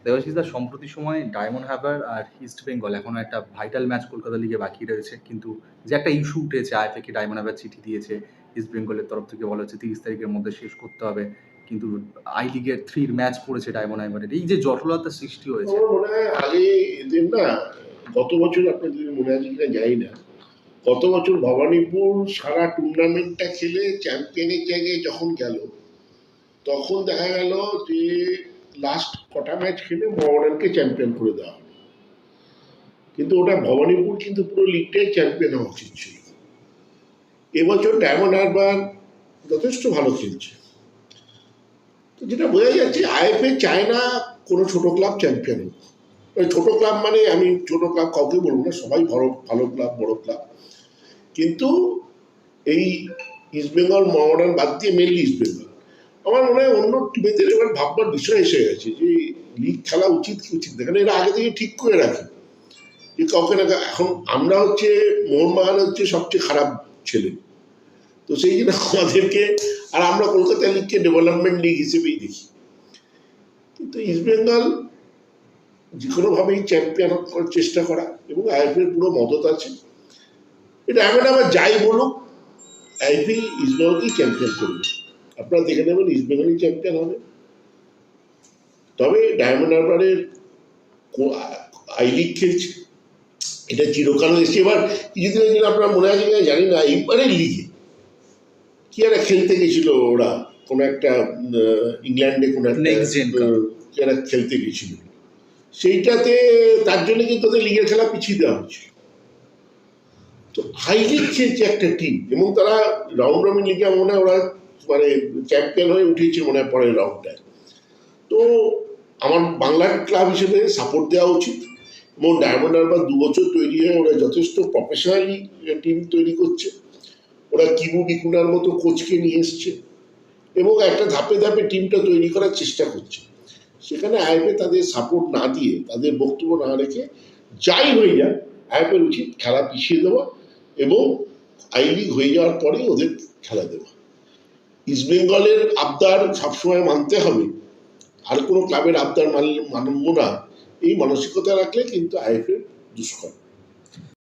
দেবাশিসদা, সম্প্রতি সময়ে ডায়মন্ড হারবার আর ইস্ট বেঙ্গল এখনো একটা ভাইটাল ম্যাচ কলকাতা লিগে বাকি রয়েছে, কিন্তু যে একটা ইস্যু উঠেছে, আইএফএ কে ডায়মন্ড হারবার চিঠি দিয়েছে, ইস্ট বেঙ্গলের তরফ থেকে বলা হচ্ছে 30 তারিখের মধ্যে শেষ করতে হবে, কিন্তু আই লিগের 3 ম্যাচ পড়েছে ডায়মন্ড হারবারের। এই যে জটলতার সৃষ্টি হয়েছে, আমার মনে হয় আগে এদের না, গত বছর আপনাদের মনে আছে কিনা জানি না, গত বছর ভবানীপুর সারা টুর্নামেন্টটা খেলে চ্যাম্পিয়নের জায়গায় যখন গেল, তখন দেখা গেল যে লাস্ট কটা ম্যাচ খেলে মোহামেডানকে চ্যাম্পিয়ন করে দেওয়া হলো। কিন্তু ওটা ভবানীপুর কিন্তু পুরো লিগটাই চ্যাম্পিয়ন হওয়া উচিত ছিল। এবছর ডায়মন্ড হারবার যথেষ্ট ভালো খেলছে। তো যেটা বোঝা যাচ্ছে, আইএফএ চায় না কোনো ছোট ক্লাব চ্যাম্পিয়ন হোক। ছোট ক্লাব মানে আমি ছোট ক্লাব কাউকে বলবো না, সবাই ভালো ভালো ক্লাব, বড় ক্লাব। কিন্তু এই ইস্টবেঙ্গল মোহামেডান বাদ দিয়ে মেনলি ইস্টবেঙ্গল, আমার মনে হয় অন্য টিমেদের এবার ভাববার বিষয় এসে গেছে যে লিগ খেলা উচিত কি উচিত না। কারণ এরা আগে থেকে ঠিক করে রাখে যে কাউকে না, এখন আমরা হচ্ছে মোহনবাগান হচ্ছে সবচেয়ে খারাপ ছেলে, তো সেই জন্য আমাদেরকে, আর আমরা কলকাতা লিগকে ডেভেলপমেন্ট লিগ হিসেবেই দেখি। কিন্তু ইস্টবেঙ্গল যে কোনোভাবেই চ্যাম্পিয়ন করার চেষ্টা করা, এবং আইএফএর পুরো মদত আছে। এটা এমন আবার যাই বলুক, আইএফএ ইস্টবেঙ্গলকেই চ্যাম্পিয়ন করবে। আপনারা দেখে নেবেন ইস্টবেঙ্গলই চ্যাম্পিয়ন হবে। তবে ডায়মন্ড হারবারের আই লিগ খেলছে, এটা চিরকাল এসছে। এবার কিছুদিনের জন্য আপনার মনে আছে কিনা জানি না, এইবারের লিগে কি একটা খেলতে গেছিল ওরা, কোনো একটা ইংল্যান্ডে কোনো একটা কি একটা খেলতে গেছিল, সেইটাতে তার জন্য কিন্তু ওদের লিগের খেলা পিছিয়ে দেওয়া হয়েছিল। তো হাই লিগ খেলছে একটা টিম, এবং তারা রাউন্ড রবিন লিগে মনে হয় ওরা মানে চ্যাম্পিয়ন হয়ে উঠেছে মনে হয় পরের রাউন্ডটায়। তো আমার বাংলার ক্লাব হিসেবে সাপোর্ট দেওয়া উচিত। এবং ডায়মন্ড হারবার 2 বছর তৈরি হয়ে ওরা যথেষ্ট প্রফেশনালি টিম তৈরি করছে। ওরা কিবু বিকুনার মতো কোচকে নিয়ে এসছে এবং একটা ধাপে ধাপে টিমটা তৈরি করার চেষ্টা করছে। সেখানে আইএফএ তাদের সাপোর্ট না দিয়ে, তাদের বক্তব্য না রেখে, যাই হয়ে যায় আইএফএর উচিত খেলা পিছিয়ে দেওয়া এবং আই লিগ হয়ে যাওয়ার পরেই ওদের খেলা দেওয়া। ইস্টবেঙ্গলের আবদার সবসময় মানতে হবে, আর কোনো ক্লাবের আবদার মানব না, এই মানসিকতা রাখলে কিন্তু আইএফএ দুষ্কর।